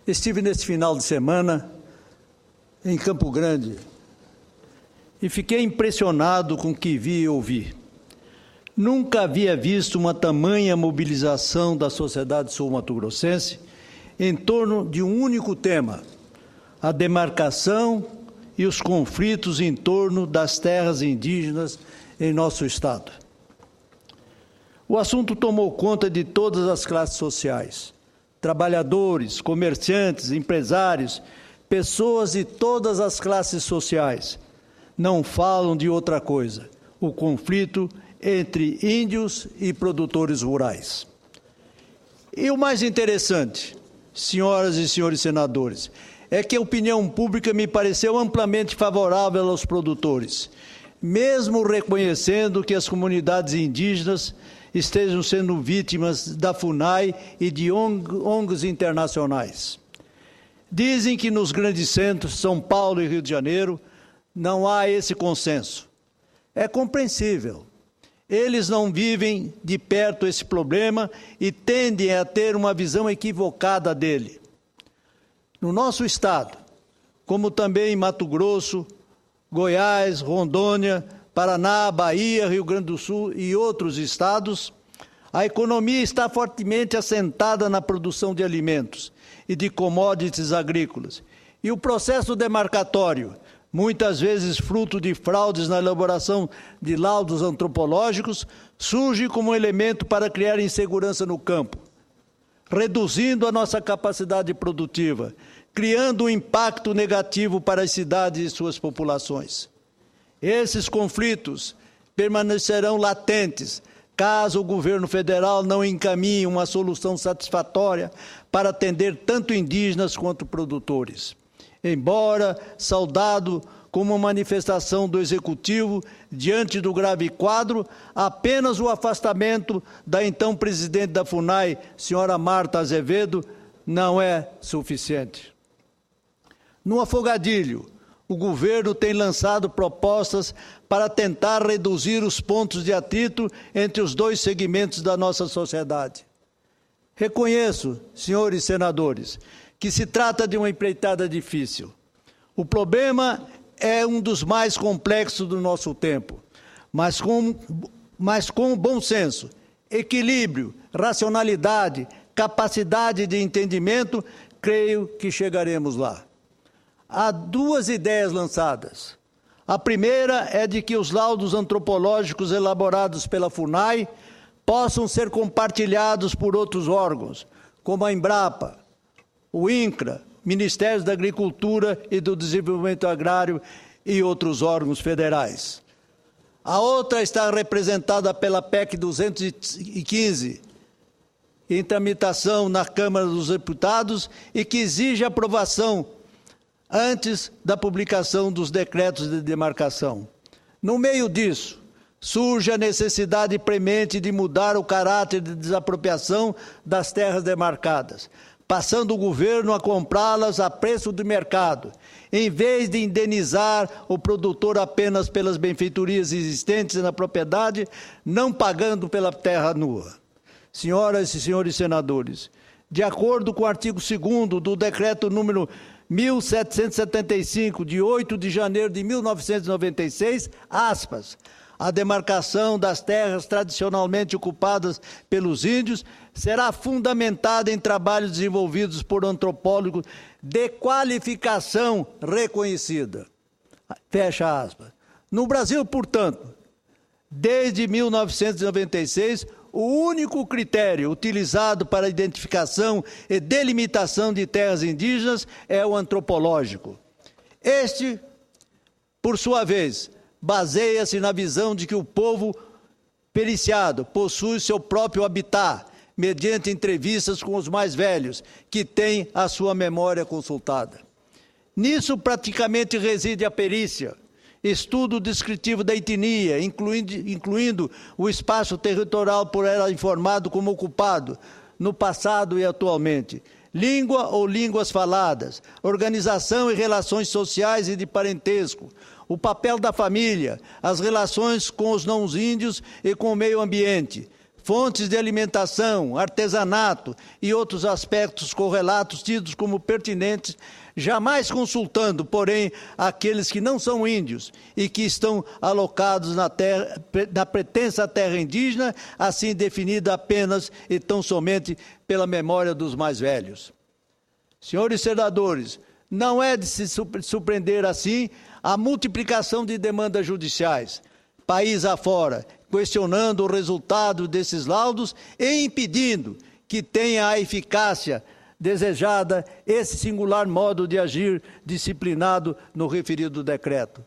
Estive nesse final de semana em Campo Grande e fiquei impressionado com o que vi e ouvi. Nunca havia visto uma tamanha mobilização da sociedade sul-mato-grossense em torno de um único tema: a demarcação e os conflitos em torno das terras indígenas em nosso estado. O assunto tomou conta de todas as classes sociais: trabalhadores, comerciantes, empresários, pessoas de todas as classes sociais. Não falam de outra coisa: o conflito entre índios e produtores rurais. E o mais interessante, senhoras e senhores senadores, é que a opinião pública me pareceu amplamente favorável aos produtores, mesmo reconhecendo que as comunidades indígenas estejam sendo vítimas da FUNAI e de ONGs internacionais. Dizem que nos grandes centros, São Paulo e Rio de Janeiro, não há esse consenso. É compreensível. Eles não vivem de perto esse problema e tendem a ter uma visão equivocada dele. No nosso estado, como também em Mato Grosso, Goiás, Rondônia, Paraná, Bahia, Rio Grande do Sul e outros estados, a economia está fortemente assentada na produção de alimentos e de commodities agrícolas. E o processo demarcatório, muitas vezes fruto de fraudes na elaboração de laudos antropológicos, surge como um elemento para criar insegurança no campo, reduzindo a nossa capacidade produtiva, criando um impacto negativo para as cidades e suas populações. Esses conflitos permanecerão latentes caso o governo federal não encaminhe uma solução satisfatória para atender tanto indígenas quanto produtores. Embora saudado como manifestação do Executivo diante do grave quadro, apenas o afastamento da então presidente da FUNAI, senhora Marta Azevedo, não é suficiente. No afogadilho, o governo tem lançado propostas para tentar reduzir os pontos de atrito entre os dois segmentos da nossa sociedade. Reconheço, senhores senadores, que se trata de uma empreitada difícil. O problema é um dos mais complexos do nosso tempo, mas com bom senso, equilíbrio, racionalidade, capacidade de entendimento, creio que chegaremos lá. Há duas ideias lançadas. A primeira é de que os laudos antropológicos elaborados pela FUNAI possam ser compartilhados por outros órgãos, como a Embrapa, o INCRA, Ministérios da Agricultura e do Desenvolvimento Agrário e outros órgãos federais. A outra está representada pela PEC 215, em tramitação na Câmara dos Deputados e que exige aprovação antes da publicação dos decretos de demarcação. No meio disso, surge a necessidade premente de mudar o caráter de desapropriação das terras demarcadas, passando o governo a comprá-las a preço de mercado, em vez de indenizar o produtor apenas pelas benfeitorias existentes na propriedade, não pagando pela terra nua. Senhoras e senhores senadores, de acordo com o artigo 2º do decreto número 1775, de 8 de janeiro de 1996, aspas, a demarcação das terras tradicionalmente ocupadas pelos índios será fundamentada em trabalhos desenvolvidos por antropólogos de qualificação reconhecida. Fecha aspas. No Brasil, portanto, desde 1996, o único critério utilizado para a identificação e delimitação de terras indígenas é o antropológico. Este, por sua vez, baseia-se na visão de que o povo periciado possui seu próprio habitat, mediante entrevistas com os mais velhos, que têm a sua memória consultada. Nisso praticamente reside a perícia, estudo descritivo da etnia, incluindo o espaço territorial por ela informado como ocupado, no passado e atualmente, língua ou línguas faladas, organização e relações sociais e de parentesco, o papel da família, as relações com os não-índios e com o meio ambiente, fontes de alimentação, artesanato e outros aspectos correlatos tidos como pertinentes, jamais consultando, porém, aqueles que não são índios e que estão alocados na pretensa terra indígena, assim definida apenas e tão somente pela memória dos mais velhos. Senhores senadores, não é de se surpreender assim a multiplicação de demandas judiciais, país afora, questionando o resultado desses laudos e impedindo que tenha a eficácia desejada esse singular modo de agir disciplinado no referido decreto.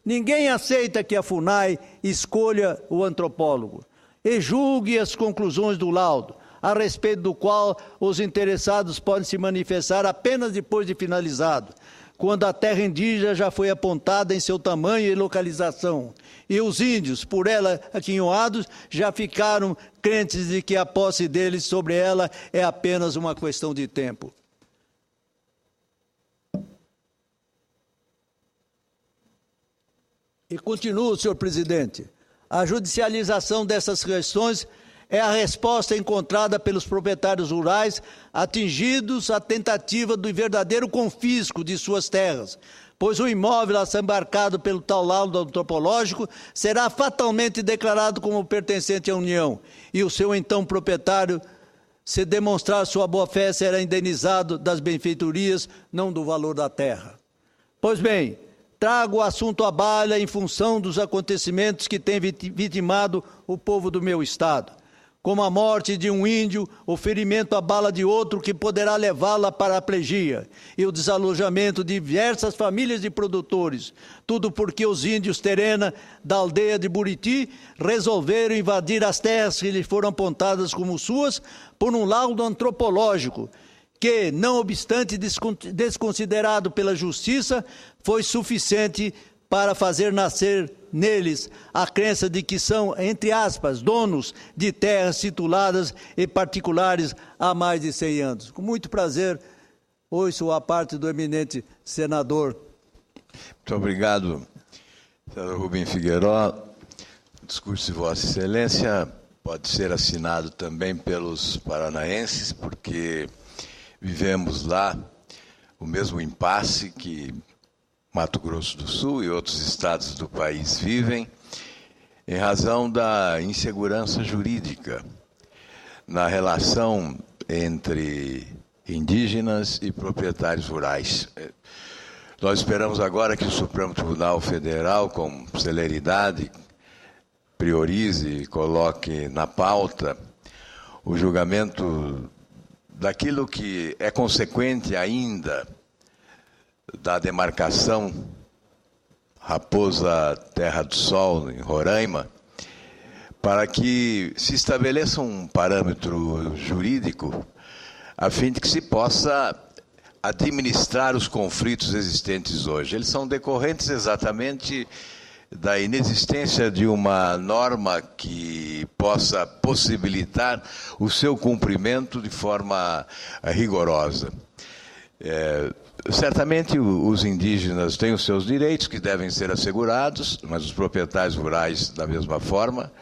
Ninguém aceita que a FUNAI escolha o antropólogo e julgue as conclusões do laudo, a respeito do qual os interessados podem se manifestar apenas depois de finalizado, quando a terra indígena já foi apontada em seu tamanho e localização, e os índios, por ela aquinhoados, já ficaram crentes de que a posse deles sobre ela é apenas uma questão de tempo. E continuo, senhor presidente, a judicialização dessas questões é a resposta encontrada pelos proprietários rurais atingidos à tentativa do verdadeiro confisco de suas terras, pois o imóvel assambarcado pelo tal laudo antropológico será fatalmente declarado como pertencente à União, e o seu então proprietário, se demonstrar sua boa-fé, será indenizado das benfeitorias, não do valor da terra. Pois bem, trago o assunto à baila em função dos acontecimentos que têm vitimado o povo do meu estado, como a morte de um índio, o ferimento à bala de outro que poderá levá-la à paraplegia, e o desalojamento de diversas famílias de produtores, tudo porque os índios Terena, da aldeia de Buriti, resolveram invadir as terras que lhes foram apontadas como suas por um laudo antropológico, que, não obstante desconsiderado pela justiça, foi suficiente para fazer nascer neles a crença de que são, entre aspas, donos de terras tituladas e particulares há mais de 100 anos. Com muito prazer, ouço a parte do eminente senador. Muito obrigado, senador Rubem Figueiró. O discurso de Vossa Excelência pode ser assinado também pelos paranaenses, porque vivemos lá o mesmo impasse que Mato Grosso do Sul e outros estados do país vivem, em razão da insegurança jurídica na relação entre indígenas e proprietários rurais. Nós esperamos agora que o Supremo Tribunal Federal, com celeridade, priorize e coloque na pauta o julgamento daquilo que é consequente ainda da demarcação Raposa Terra do Sol, em Roraima, para que se estabeleça um parâmetro jurídico a fim de que se possa administrar os conflitos existentes hoje. Eles são decorrentes exatamente da inexistência de uma norma que possa possibilitar o seu cumprimento de forma rigorosa. Certamente os indígenas têm os seus direitos que devem ser assegurados, mas os proprietários rurais da mesma forma,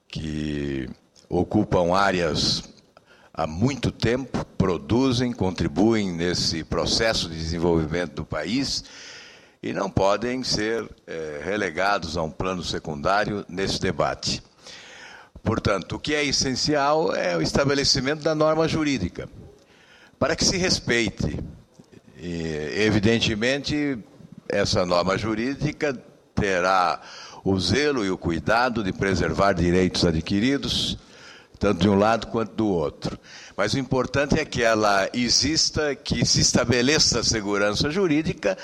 que ocupam áreas há muito tempo, produzem, contribuem nesse processo de desenvolvimento do país e não podem ser relegados a um plano secundário nesse debate. Portanto, o que é essencial é o estabelecimento da norma jurídica, para que se respeite. E, evidentemente, essa norma jurídica terá o zelo e o cuidado de preservar direitos adquiridos, tanto de um lado quanto do outro. Mas o importante é que ela exista, que se estabeleça a segurança jurídica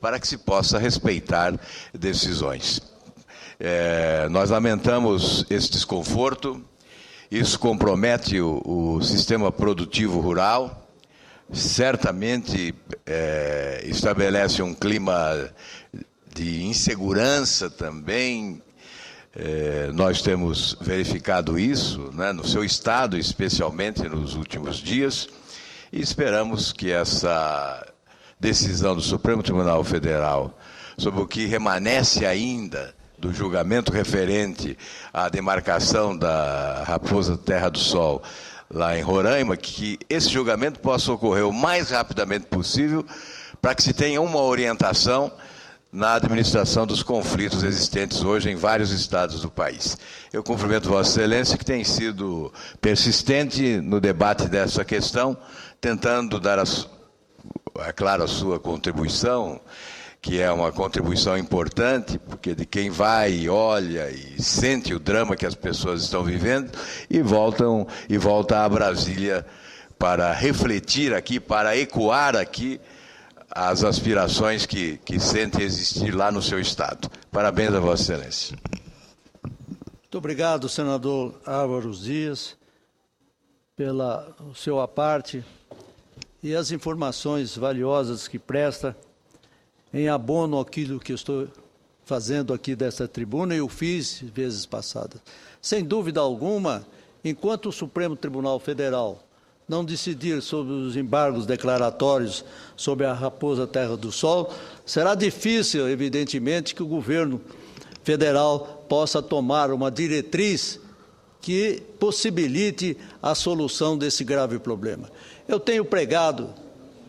para que se possa respeitar decisões. Nós lamentamos esse desconforto, isso compromete o sistema produtivo rural, certamente estabelece um clima de insegurança também. Nós temos verificado isso, né, no seu estado, especialmente nos últimos dias, e esperamos que essa decisão do Supremo Tribunal Federal, sobre o que remanesce ainda do julgamento referente à demarcação da Raposa Terra do Sol lá em Roraima, que esse julgamento possa ocorrer o mais rapidamente possível para que se tenha uma orientação na administração dos conflitos existentes hoje em vários estados do país. Eu cumprimento Vossa Excelência, que tem sido persistente no debate dessa questão, tentando dar, é claro, a sua contribuição, que é uma contribuição importante, porque de quem vai, olha e sente o drama que as pessoas estão vivendo e volta a Brasília para refletir aqui, para ecoar aqui as aspirações que sentem existir lá no seu estado. Parabéns a Vossa Excelência. Muito obrigado, senador Álvaro Dias, pela seu aparte e as informações valiosas que presta em abono àquilo que eu estou fazendo aqui desta tribuna e eu fiz vezes passadas. Sem dúvida alguma, enquanto o Supremo Tribunal Federal não decidir sobre os embargos declaratórios sobre a Raposa Terra do Sol, será difícil, evidentemente, que o governo federal possa tomar uma diretriz que possibilite a solução desse grave problema. Eu tenho pregado,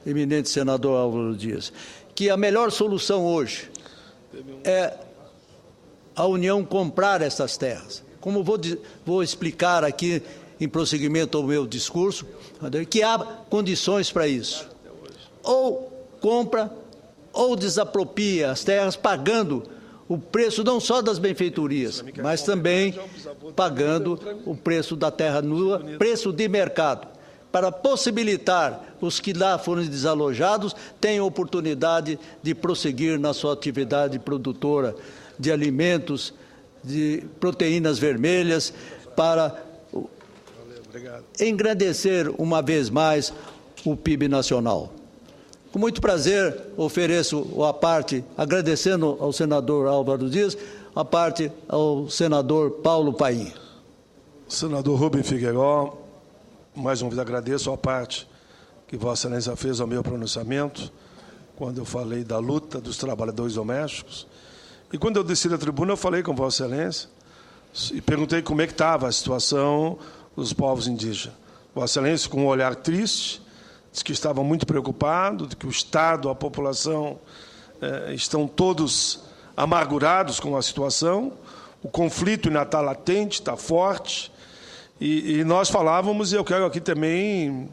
eminente senador Álvaro Dias, que a melhor solução hoje é a União comprar essas terras. Como vou explicar aqui em prosseguimento ao meu discurso, que há condições para isso. Ou compra ou desapropria as terras, pagando o preço não só das benfeitorias, mas também pagando o preço da terra nua, preço de mercado, para possibilitar os que lá foram desalojados tenham oportunidade de prosseguir na sua atividade produtora de alimentos, de proteínas vermelhas, para engrandecer uma vez mais o PIB nacional. Com muito prazer, ofereço a parte, agradecendo ao senador Álvaro Dias, a parte ao senador Paulo Paim. Senador Rubem Figueiró, mais uma vez agradeço a parte que Vossa Excelência fez ao meu pronunciamento, quando eu falei da luta dos trabalhadores domésticos. E quando eu desci da tribuna, eu falei com Vossa Excelência e perguntei como é que estava a situação dos povos indígenas. Vossa Excelência, com um olhar triste, disse que estava muito preocupado, de que o Estado, a população estão todos amargurados com a situação, o conflito ainda está latente, está forte, e nós falávamos, e eu quero aqui também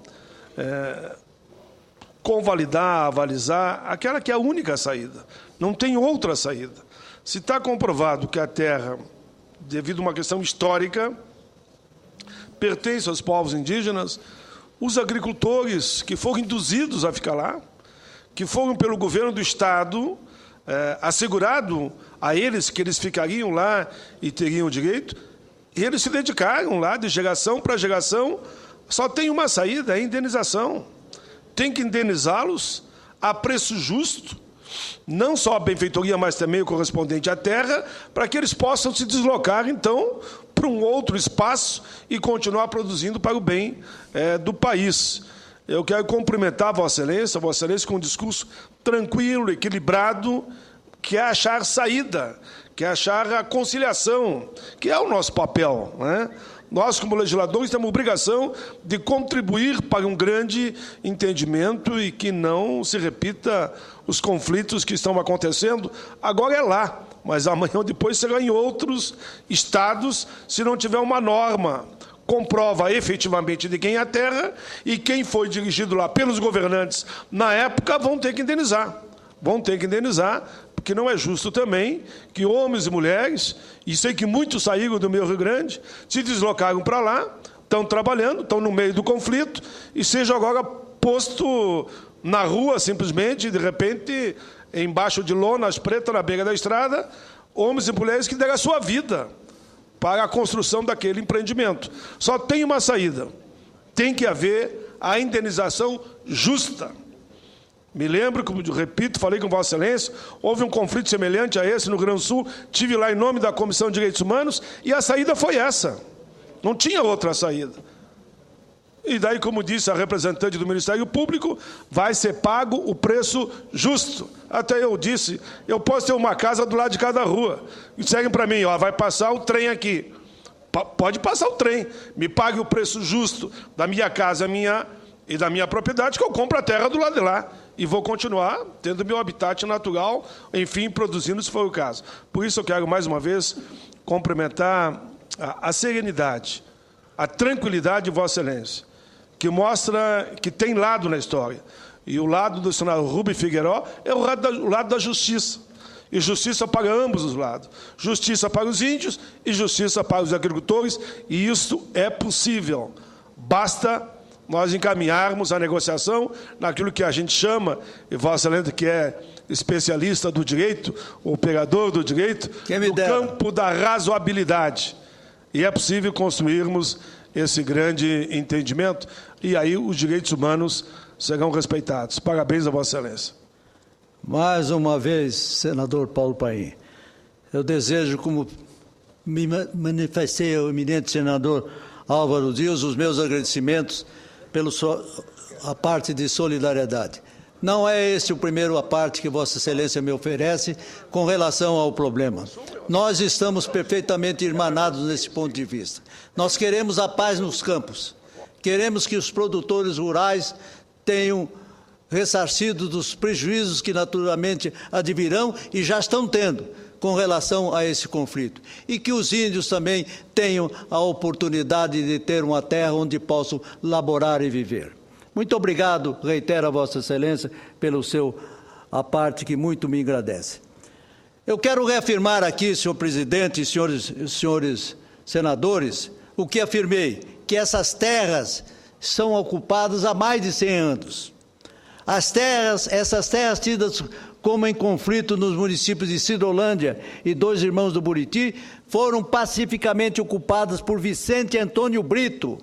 convalidar, avalizar, aquela que é a única saída. Não tem outra saída. Se está comprovado que a terra, devido a uma questão histórica, pertence aos povos indígenas, os agricultores que foram induzidos a ficar lá, que foram pelo governo do Estado assegurado a eles que eles ficariam lá e teriam direito, e eles se dedicaram lá de geração para geração. Só tem uma saída, é a indenização. Tem que indenizá-los a preço justo, não só a benfeitoria, mas também o correspondente à terra, para que eles possam se deslocar, então, para um outro espaço e continuar produzindo para o bem do país. Eu quero cumprimentar Vossa Excelência com um discurso tranquilo, equilibrado, que é achar saída, que é achar a conciliação, que é o nosso papel, né? Nós, como legisladores, temos a obrigação de contribuir para um grande entendimento e que não se repita os conflitos que estão acontecendo. Agora é lá, mas amanhã ou depois será em outros estados, se não tiver uma norma comprova efetivamente de quem é a terra, e quem foi dirigido lá pelos governantes na época vão ter que indenizar. Vão ter que indenizar, porque não é justo também que homens e mulheres, e sei que muitos saíram do meu Rio Grande, se deslocaram para lá, estão trabalhando, estão no meio do conflito, e seja agora posto na rua, simplesmente, de repente, embaixo de lonas pretas na beira da estrada, homens e mulheres que deram a sua vida para a construção daquele empreendimento. Só tem uma saída. Tem que haver a indenização justa. Me lembro, como eu repito, falei com Vossa Excelência, houve um conflito semelhante a esse no Rio Grande do Sul, estive lá em nome da Comissão de Direitos Humanos, e a saída foi essa. Não tinha outra saída. E daí, como disse a representante do Ministério Público, vai ser pago o preço justo. Até eu disse, eu posso ter uma casa do lado de cada rua. E seguem para mim, ó, vai passar o trem aqui. Pode passar o trem. Me pague o preço justo da minha casa e da minha propriedade, que eu compro a terra do lado de lá. E vou continuar tendo meu habitat natural, enfim, produzindo, se for o caso. Por isso eu quero, mais uma vez, cumprimentar a serenidade, a tranquilidade de Vossa Excelência, que mostra que tem lado na história. E o lado do senador Rubem Figueiró é o lado da justiça. E justiça para ambos os lados. Justiça para os índios e justiça para os agricultores. E isso é possível. Basta nós encaminharmos a negociação naquilo que a gente chama, e Vossa Excelência, que é especialista do direito, operador do direito, no campo da razoabilidade. E é possível construirmos esse grande entendimento, e aí os direitos humanos serão respeitados. Parabéns a Vossa Excelência. Mais uma vez, senador Paulo Paim, eu desejo, como me manifestei ao eminente senador Álvaro Dias, os meus agradecimentos pela a parte de solidariedade. Não é esse o primeiro parte que Vossa Excelência me oferece com relação ao problema. Nós estamos perfeitamente irmanados nesse ponto de vista. Nós queremos a paz nos campos. Queremos que os produtores rurais tenham ressarcido dos prejuízos que naturalmente advirão e já estão tendo com relação a esse conflito. E que os índios também tenham a oportunidade de ter uma terra onde possam laborar e viver. Muito obrigado, reitero a Vossa Excelência, pelo a parte que muito me agradece. Eu quero reafirmar aqui, senhor presidente e senhores senadores, o que afirmei, que essas terras são ocupadas há mais de 100 anos. Essas terras tidas como em conflito nos municípios de Sidolândia e Dois Irmãos do Buriti, foram pacificamente ocupadas por Vicente Antônio Brito,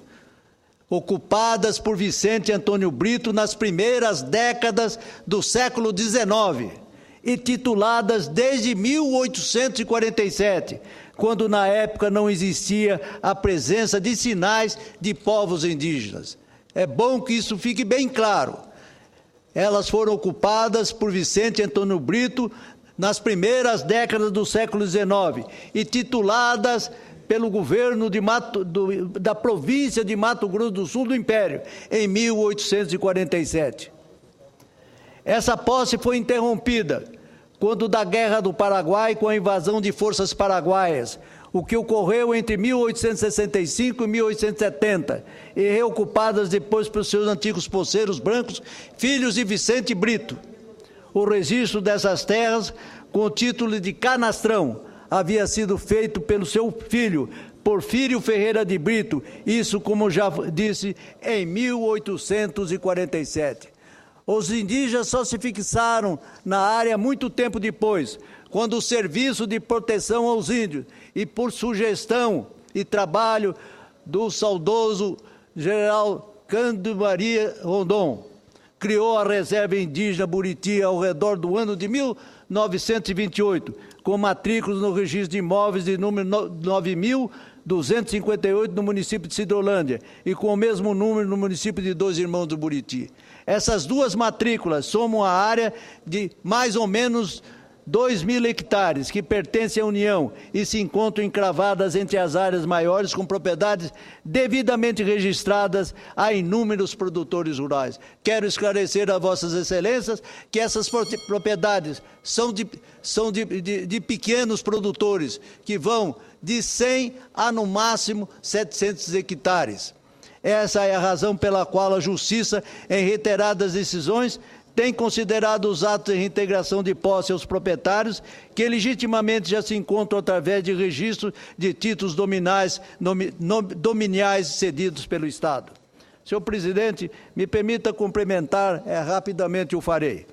nas primeiras décadas do século XIX, e tituladas desde 1847, quando na época não existia a presença de sinais de povos indígenas. É bom que isso fique bem claro. Elas foram ocupadas por Vicente Antônio Brito nas primeiras décadas do século XIX e tituladas pelo governo da província de Mato Grosso do Sul do Império, em 1847. Essa posse foi interrompida quando da Guerra do Paraguai com a invasão de forças paraguaias, o que ocorreu entre 1865 e 1870, e reocupadas depois pelos seus antigos posseiros brancos, filhos de Vicente Brito. O registro dessas terras, com o título de Canastrão, havia sido feito pelo seu filho, Porfírio Ferreira de Brito, isso, como já disse, em 1847. Os indígenas só se fixaram na área muito tempo depois, quando o Serviço de Proteção aos Índios, e por sugestão e trabalho do saudoso general Cândido Maria Rondon, criou a Reserva Indígena Buriti ao redor do ano de 1928, com matrículas no registro de imóveis de número 9.258 no município de Sidolândia e com o mesmo número no município de Dois Irmãos do Buriti. Essas duas matrículas somam a área de mais ou menos 2.000 hectares que pertencem à União e se encontram encravadas entre as áreas maiores com propriedades devidamente registradas a inúmeros produtores rurais. Quero esclarecer a Vossas Excelências que essas propriedades são de pequenos produtores, que vão de 100 a, no máximo, 700 hectares. Essa é a razão pela qual a Justiça, em reiteradas decisões, tem considerado os atos de reintegração de posse aos proprietários que legitimamente já se encontram através de registro de títulos dominiais cedidos pelo Estado. Senhor presidente, me permita complementar, rapidamente o farei.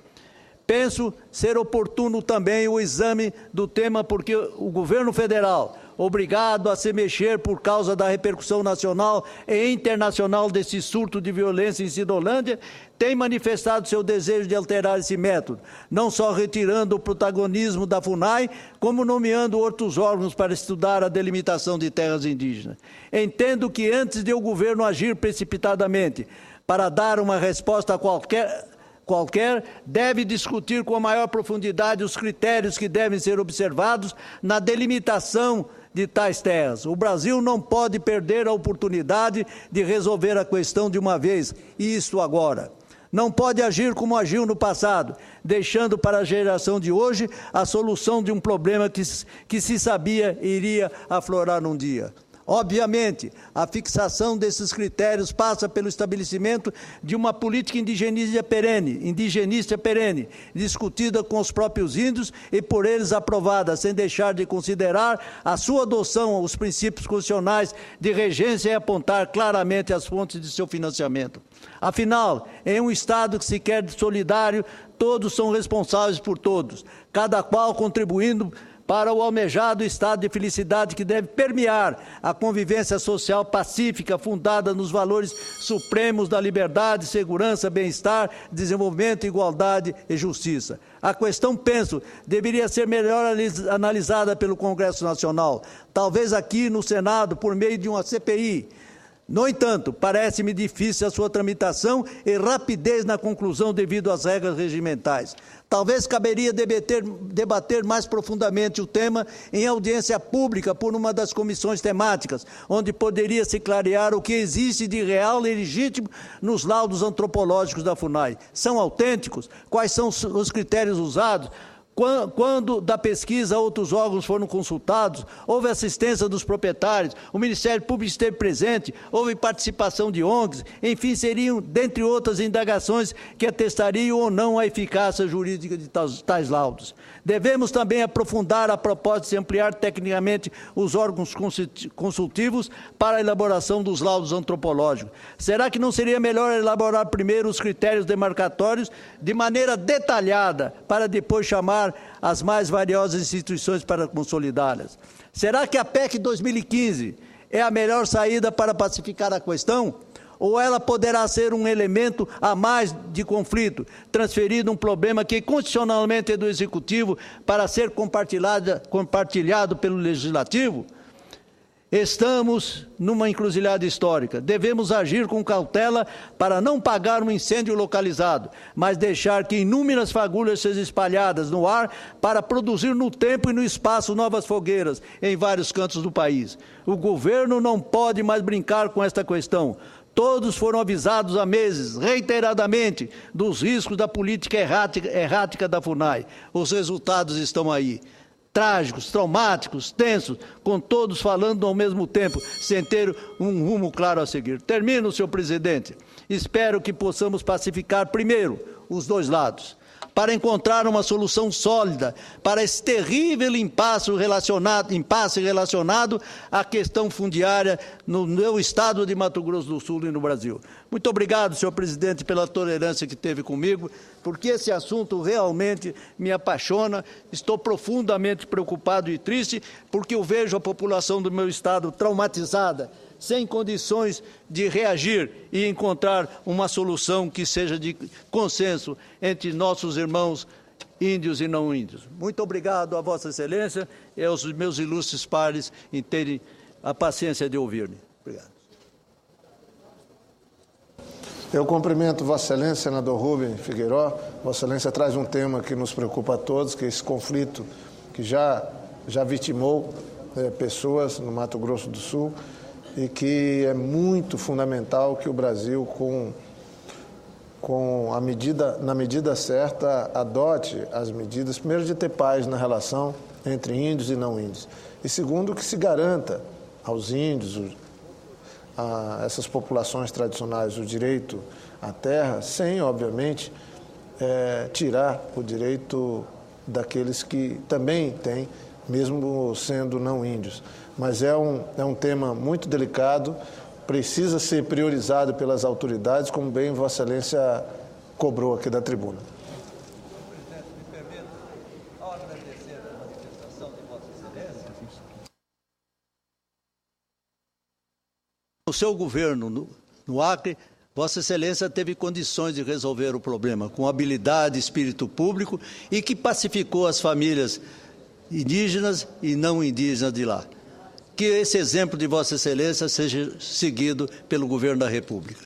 Penso ser oportuno também o exame do tema porque o governo federal, obrigado a se mexer por causa da repercussão nacional e internacional desse surto de violência em Sidolândia, tem manifestado seu desejo de alterar esse método, não só retirando o protagonismo da FUNAI, como nomeando outros órgãos para estudar a delimitação de terras indígenas. Entendo que antes de o governo agir precipitadamente para dar uma resposta a qualquer, deve discutir com a maior profundidade os critérios que devem ser observados na delimitação de tais terras. O Brasil não pode perder a oportunidade de resolver a questão de uma vez, e isto agora. Não pode agir como agiu no passado, deixando para a geração de hoje a solução de um problema que se sabia iria aflorar num dia. Obviamente, a fixação desses critérios passa pelo estabelecimento de uma política indigenista perene, discutida com os próprios índios e por eles aprovada, sem deixar de considerar a sua adoção aos princípios constitucionais de regência e apontar claramente as fontes de seu financiamento. Afinal, em um Estado que se quer solidário, todos são responsáveis por todos, cada qual contribuindo para o almejado estado de felicidade que deve permear a convivência social pacífica fundada nos valores supremos da liberdade, segurança, bem-estar, desenvolvimento, igualdade e justiça. A questão, penso, deveria ser melhor analisada pelo Congresso Nacional, talvez aqui no Senado por meio de uma CPI. No entanto, parece-me difícil a sua tramitação e rapidez na conclusão devido às regras regimentais. Talvez caberia debater mais profundamente o tema em audiência pública por uma das comissões temáticas, onde poderia se clarear o que existe de real e legítimo nos laudos antropológicos da FUNAI. São autênticos? Quais são os critérios usados? Quando da pesquisa outros órgãos foram consultados, houve assistência dos proprietários, o Ministério Público esteve presente, houve participação de ONGs, enfim, seriam, dentre outras indagações, que atestariam ou não a eficácia jurídica de tais laudos. Devemos também aprofundar a proposta de se ampliar tecnicamente os órgãos consultivos para a elaboração dos laudos antropológicos. Será que não seria melhor elaborar primeiro os critérios demarcatórios de maneira detalhada, para depois chamar as mais variosas instituições para consolidá-las? Será que a PEC 2015 é a melhor saída para pacificar a questão? Ou ela poderá ser um elemento a mais de conflito, transferido um problema que constitucionalmente é do Executivo para ser compartilhado pelo Legislativo? Estamos numa encruzilhada histórica. Devemos agir com cautela para não pagar um incêndio localizado, mas deixar que inúmeras fagulhas sejam espalhadas no ar para produzir no tempo e no espaço novas fogueiras em vários cantos do país. O governo não pode mais brincar com esta questão. Todos foram avisados há meses, reiteradamente, dos riscos da política errática da FUNAI. Os resultados estão aí. Trágicos, traumáticos, tensos, com todos falando ao mesmo tempo, sem ter um rumo claro a seguir. Termino, senhor presidente. Espero que possamos pacificar primeiro os dois lados, para encontrar uma solução sólida para esse terrível impasse relacionado à questão fundiária no meu estado de Mato Grosso do Sul e no Brasil. Muito obrigado, senhor presidente, pela tolerância que teve comigo, porque esse assunto realmente me apaixona. Estou profundamente preocupado e triste, porque eu vejo a população do meu estado traumatizada, sem condições de reagir e encontrar uma solução que seja de consenso entre nossos irmãos índios e não índios. Muito obrigado a Vossa Excelência e aos meus ilustres pares em terem a paciência de ouvir-me. Obrigado. Eu cumprimento Vossa Excelência, senador Rubem Figueiró. Vossa Excelência traz um tema que nos preocupa a todos, que é esse conflito que já vitimou pessoas no Mato Grosso do Sul, e que é muito fundamental que o Brasil, na medida certa, adote as medidas, primeiro, de ter paz na relação entre índios e não índios, e segundo, que se garanta aos índios, a essas populações tradicionais, o direito à terra, sem, obviamente, tirar o direito daqueles que também têm, mesmo sendo não índios. Mas é um tema muito delicado, precisa ser priorizado pelas autoridades, como bem Vossa Excelência cobrou aqui da tribuna. Presidente, me permita, ao agradecer a manifestação de Vossa Excelência, O seu governo no Acre, Vossa Excelência teve condições de resolver o problema com habilidade, espírito público e que pacificou as famílias indígenas e não indígenas de lá. Que esse exemplo de Vossa Excelência seja seguido pelo governo da República.